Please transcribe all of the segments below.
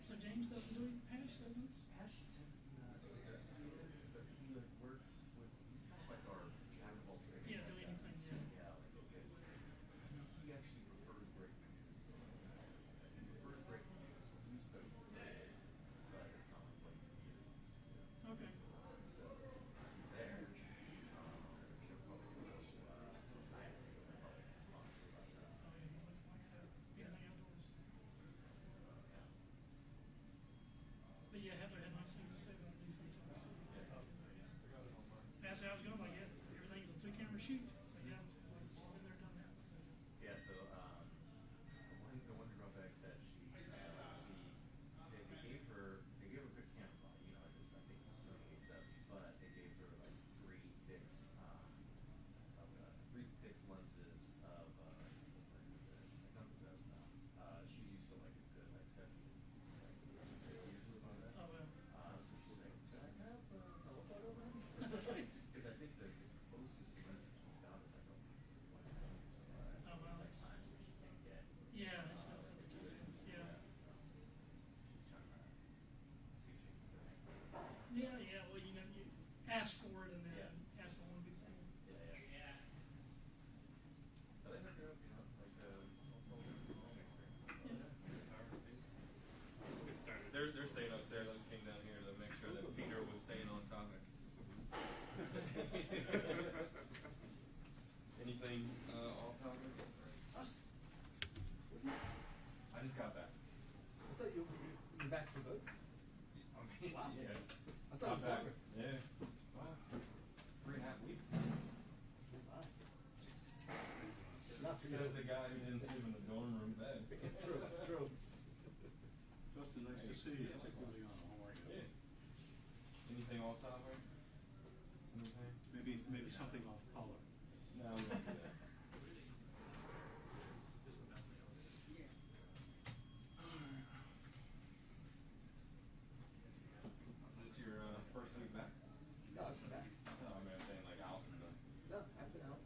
So James doesn't do it. Ash doesn't. Ash technically not investigated, but he like works with. He's kind of like our jack of all trades. Yeah, do anything. Yeah, like okay. He actually prefers breaking news. He prefers breaking news. So he studies the science, but it's not like what he really wants to do. Okay. So he's there. She'll probably do it. I will probably respond to that. Oh yeah, he looks like that. Anything outdoors. Yeah. But yeah, Heather had nice things to say about new photos. That's how I was going. Like, yeah, everything's a 3-camera shoot. So yeah, she's been there, done that. So. Yeah. So the one drawback that they gave her a good camera. You know, I think it's a Sony A7, but they gave her like three fixed lenses of she's used to like a good like 70 years on that. Oh well. So she's like, can I have a telephoto lens? Because I think the closest lens she's got is like a 1 or something like that. Oh well, There's like times where she can't get. Yeah, that's adjustments. Yeah. So she's trying to see if she can do it. Yeah. Well, you know, you ask for it and then ask for one big thing. Yeah. But they hook her up, you know, like it's all Get started. They're staying upstairs. I just came down here to make sure that Peter was staying on topic. Anything off topic? I just got back. I thought you were back for good. I mean, Wow. yeah. I thought it was over. Yeah. Wow. 3.5 weeks. Wow. Not for Says you. the guy who didn't sleep in the dorm room bed. True. Justin, nice to see you, particularly on a homework. Yeah. Anything off topic? Anything? Maybe something off color. No, we won't do that. Is this your first week back? No, I've been back. No, I mean, I'm saying like out in the. No, I've been out.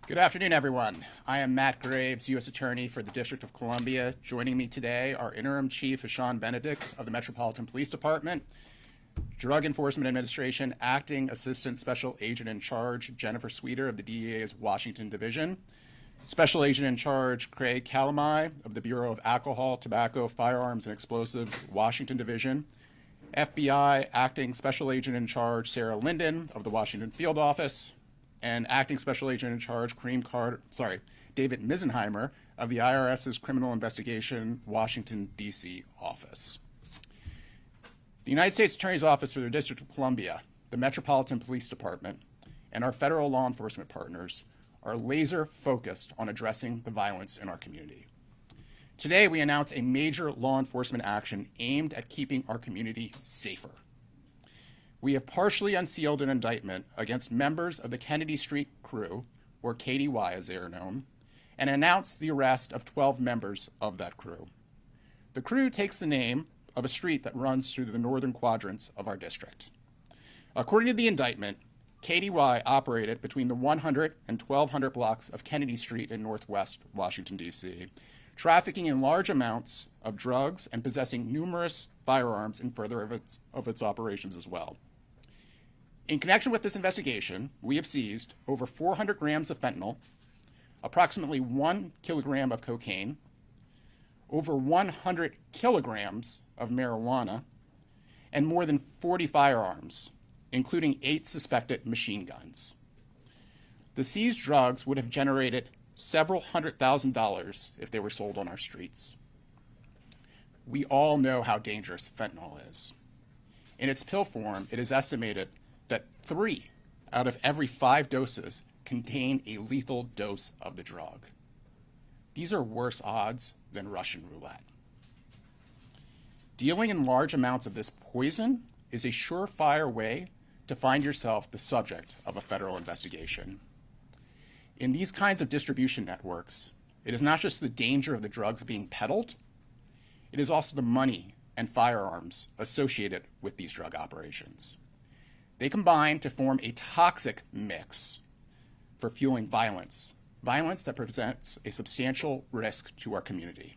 Good afternoon, everyone. I am Matt Graves, U.S. Attorney for the District of Columbia. Joining me today are Interim Chief Ashan Benedict of the Metropolitan Police Department, Drug Enforcement Administration Acting Assistant Special Agent in Charge Jennifer Sweeter of the DEA's Washington Division, Special Agent in Charge Craig Calamai of the Bureau of Alcohol, Tobacco, Firearms, and Explosives, Washington Division, FBI Acting Special Agent in Charge Sarah Linden of the Washington Field Office, and Acting Special Agent in Charge David Misenheimer of the IRS's Criminal Investigation Washington, D.C. office. The United States Attorney's Office for the District of Columbia, the Metropolitan Police Department, and our federal law enforcement partners are laser focused on addressing the violence in our community. Today, we announce a major law enforcement action aimed at keeping our community safer. We have partially unsealed an indictment against members of the Kennedy Street crew, or KDY as they are known, and announced the arrest of 12 members of that crew. The crew takes the name of a street that runs through the northern quadrants of our district. According to the indictment, KDY operated between the 100 and 1200 blocks of Kennedy Street in Northwest Washington, D.C., trafficking in large amounts of drugs and possessing numerous firearms in further of its operations as well. In connection with this investigation, we have seized over 400 grams of fentanyl, approximately 1 kilogram of cocaine, over 100 kilograms of marijuana, and more than 40 firearms, including 8 suspected machine guns. The seized drugs would have generated several $100,000 if they were sold on our streets. We all know how dangerous fentanyl is. In its pill form, it is estimated that 3 out of every 5 doses contain a lethal dose of the drug. These are worse odds than Russian roulette. Dealing in large amounts of this poison is a surefire way to find yourself the subject of a federal investigation. In these kinds of distribution networks, it is not just the danger of the drugs being peddled, it is also the money and firearms associated with these drug operations. They combine to form a toxic mix for fueling violence that presents a substantial risk to our community.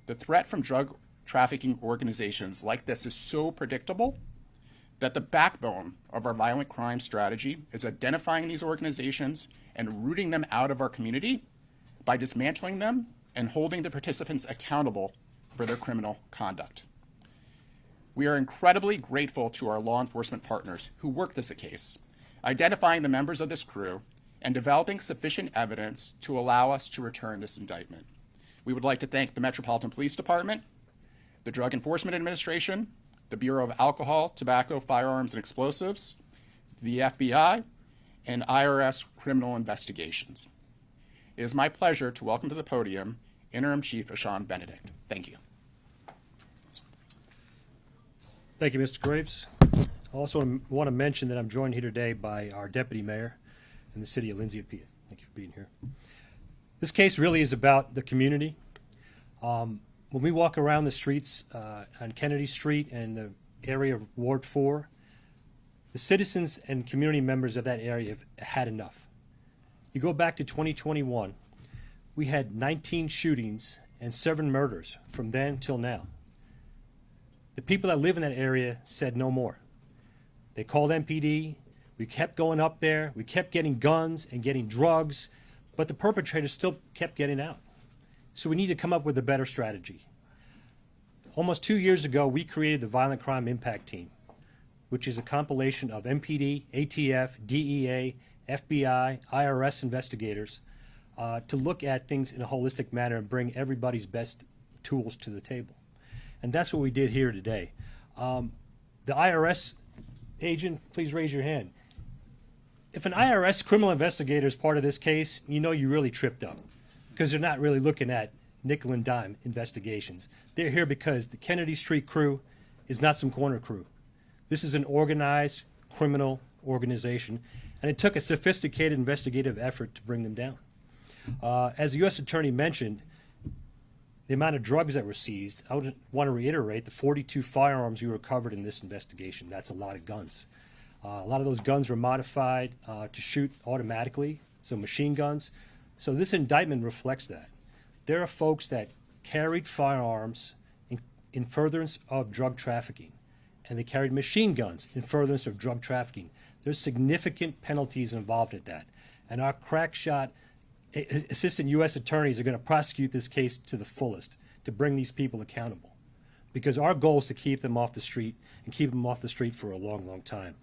The threat from drug trafficking organizations like this is so predictable that the backbone of our violent crime strategy is identifying these organizations and rooting them out of our community by dismantling them and holding the participants accountable for their criminal conduct. We are incredibly grateful to our law enforcement partners who worked this case, identifying the members of this crew and developing sufficient evidence to allow us to return this indictment. We would like to thank the Metropolitan Police Department, the Drug Enforcement Administration, the Bureau of Alcohol, Tobacco, Firearms, and Explosives, the FBI, and IRS Criminal Investigations. It is my pleasure to welcome to the podium Interim Chief Ashan Benedict. Thank you. Thank you, Mr. Graves. I also want to mention that I'm joined here today by our Deputy Mayor in the city of Lindsay Apia. Thank you for being here. This case really is about the community. When we walk around the streets on Kennedy Street and the area of Ward 4, the citizens and community members of that area have had enough. You go back to 2021, we had 19 shootings and 7 murders from then till now. The people that live in that area said no more. They called MPD. We kept going up there. We kept getting guns and getting drugs, but the perpetrators still kept getting out. So we need to come up with a better strategy. Almost 2 years ago, we created the Violent Crime Impact Team, which is a compilation of MPD, ATF, DEA, FBI, IRS investigators to look at things in a holistic manner and bring everybody's best tools to the table. And that's what we did here today. The IRS agent, please raise your hand. If an IRS criminal investigator is part of this case, you know you really tripped up because they're not really looking at nickel and dime investigations. They're here because the Kennedy Street crew is not some corner crew. This is an organized criminal organization, and it took a sophisticated investigative effort to bring them down. As the U.S. Attorney mentioned, the amount of drugs that were seized, I would want to reiterate the 42 firearms we recovered in this investigation. That's a lot of guns. A lot of those guns were modified to shoot automatically, so machine guns. So this indictment reflects that. There are folks that carried firearms in furtherance of drug trafficking, and they carried machine guns in furtherance of drug trafficking. There's significant penalties involved at that. And our crack shot assistant U.S. attorneys are going to prosecute this case to the fullest to bring these people accountable. Because our goal is to keep them off the street and keep them off the street for a long, long time.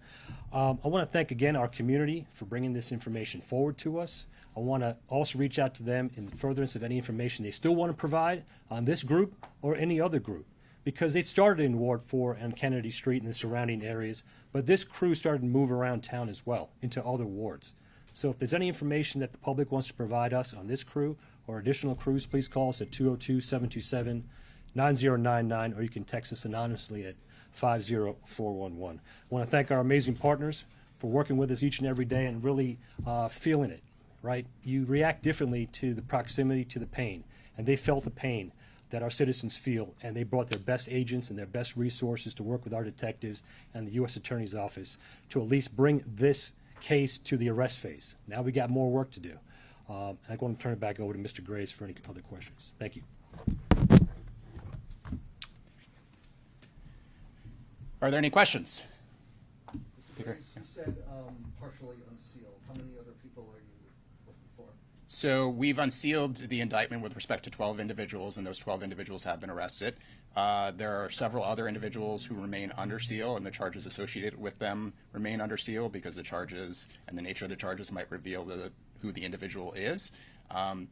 I want to thank again our community for bringing this information forward to us. I want to also reach out to them in furtherance of any information they still want to provide on this group or any other group. Because it started in Ward 4 and Kennedy Street and the surrounding areas, but this crew started to move around town as well into other wards. So if there's any information that the public wants to provide us on this crew or additional crews, please call us at 202-727-9099, or you can text us anonymously at 50411. I want to thank our amazing partners for working with us each and every day and really feeling it, right? You react differently to the proximity to the pain, and they felt the pain that our citizens feel, and they brought their best agents and their best resources to work with our detectives and the U.S. Attorney's Office to at least bring this case to the arrest phase. Now we got more work to do. I'm going to turn it back over to Mr. Graves for any other questions. Thank you. Are there any questions? Mr. Graves, you said partially unsealed. How many other people are you looking for? So we've unsealed the indictment with respect to 12 individuals, and those 12 individuals have been arrested. There are several other individuals who remain under seal, and the charges associated with them remain under seal because the charges and the nature of the charges might reveal who the individual is.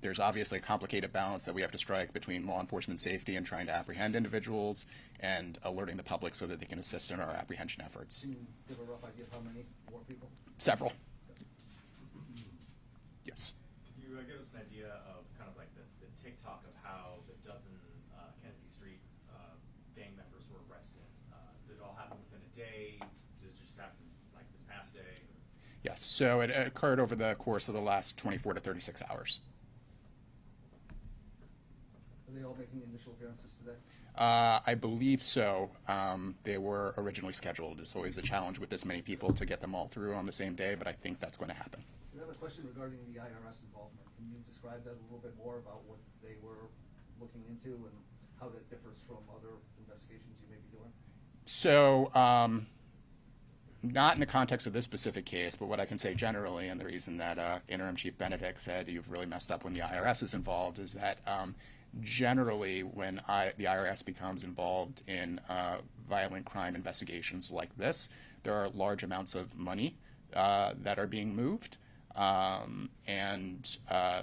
There's obviously a complicated balance that we have to strike between law enforcement safety and trying to apprehend individuals and alerting the public so that they can assist in our apprehension efforts. Can you give a rough idea of how many more people? Several. Yes. Can you give us an idea of kind of like the TikTok of how the dozen Kennedy Street gang members were arrested? Did it all happen within a day? Did it just happen like this past day? Yes. So it occurred over the course of the last 24 to 36 hours. Are they all making initial appearances today? I believe so. They were originally scheduled. It's always a challenge with this many people to get them all through on the same day, but I think that's going to happen. I have a question regarding the IRS involvement. Can you describe that a little bit more about what they were looking into and how that differs from other investigations you may be doing? So, not in the context of this specific case, but what I can say generally, and the reason that Interim Chief Benedict said you've really messed up when the IRS is involved, is that generally when the IRS becomes involved in violent crime investigations like this, there are large amounts of money that are being moved. And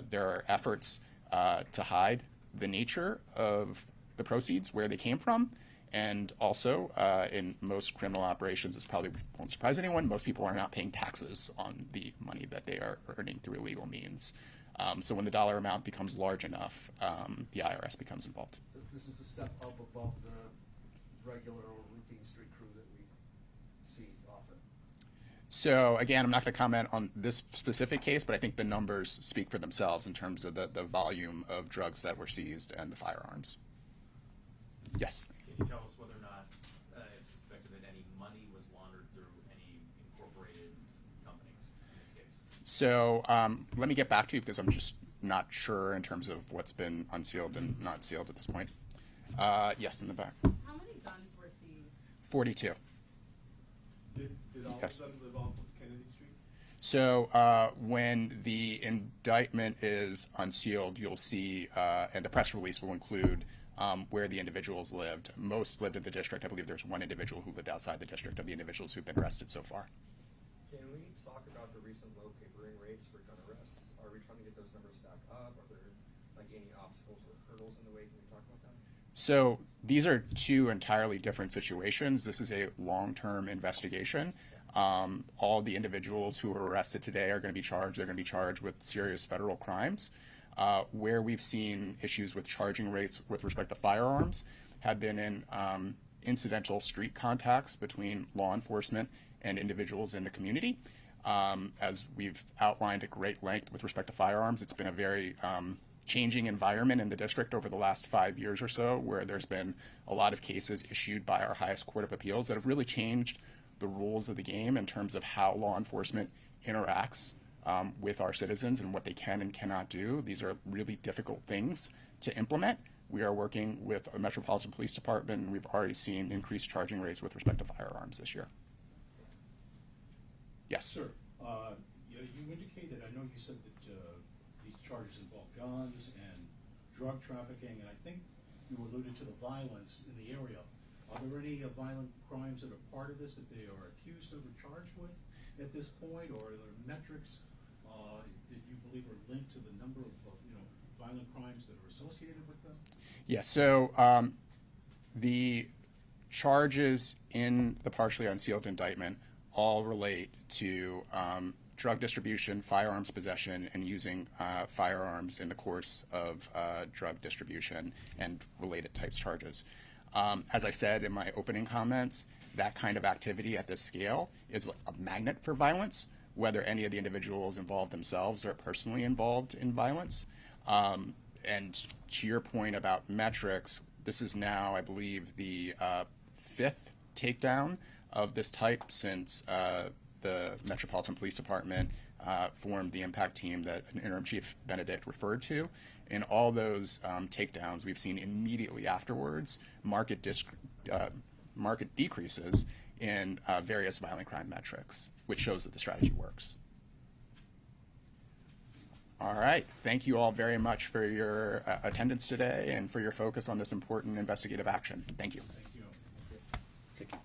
there are efforts to hide the nature of the proceeds, where they came from. And also, in most criminal operations, this probably won't surprise anyone, most people are not paying taxes on the money that they are earning through illegal means. So when the dollar amount becomes large enough, the IRS becomes involved. So this is a step up above the regular or routine street crew that we see often. So again, I'm not going to comment on this specific case, but I think the numbers speak for themselves in terms of the volume of drugs that were seized and the firearms. Yes? Can you tell us whether or not it's suspected that any money was laundered through any incorporated companies in this case? So let me get back to you because I'm just not sure in terms of what's been unsealed and not sealed at this point. Yes, in the back. How many guns were seized? 42. Did all Yes. of them live off of Kennedy Street? So when the indictment is unsealed, you'll see, and the press release will include where the individuals lived. Most lived in the district. I believe there's one individual who lived outside the district of the individuals who've been arrested so far. Can we talk about the recent low papering rates for gun arrests? Are we trying to get those numbers back up? Are there like any obstacles or hurdles in the way? Can we talk about that? So these are two entirely different situations. This is a long-term investigation. All the individuals who were arrested today are going to be charged. They're going to be charged with serious federal crimes. Where we've seen issues with charging rates with respect to firearms have been in incidental street contacts between law enforcement and individuals in the community. As we've outlined at great length with respect to firearms, it's been a very changing environment in the district over the last 5 years or so, where there's been a lot of cases issued by our highest court of appeals that have really changed the rules of the game in terms of how law enforcement interacts with our citizens and what they can and cannot do. These are really difficult things to implement. We are working with a Metropolitan Police Department, and we've already seen increased charging rates with respect to firearms this year. Yes. Sir, you indicated, I know you said that these charges involve guns and drug trafficking, and I think you alluded to the violence in the area. Are there any violent crimes that are part of this that they are accused of or charged with at this point, or are there metrics that you believe are linked to the number of violent crimes that are associated with them? Yeah, so the charges in the partially unsealed indictment all relate to drug distribution, firearms possession, and using firearms in the course of drug distribution and related types charges. As I said in my opening comments, that kind of activity at this scale is a magnet for violence, whether any of the individuals involved themselves are personally involved in violence. And to your point about metrics, this is now, I believe, the fifth takedown of this type since the Metropolitan Police Department formed the impact team that Interim Chief Benedict referred to. In all those takedowns, we've seen immediately afterwards market decreases in various violent crime metrics, which shows that the strategy works. All right. Thank you all very much for your attendance today and for your focus on this important investigative action. Thank you. Thank you. Thank you.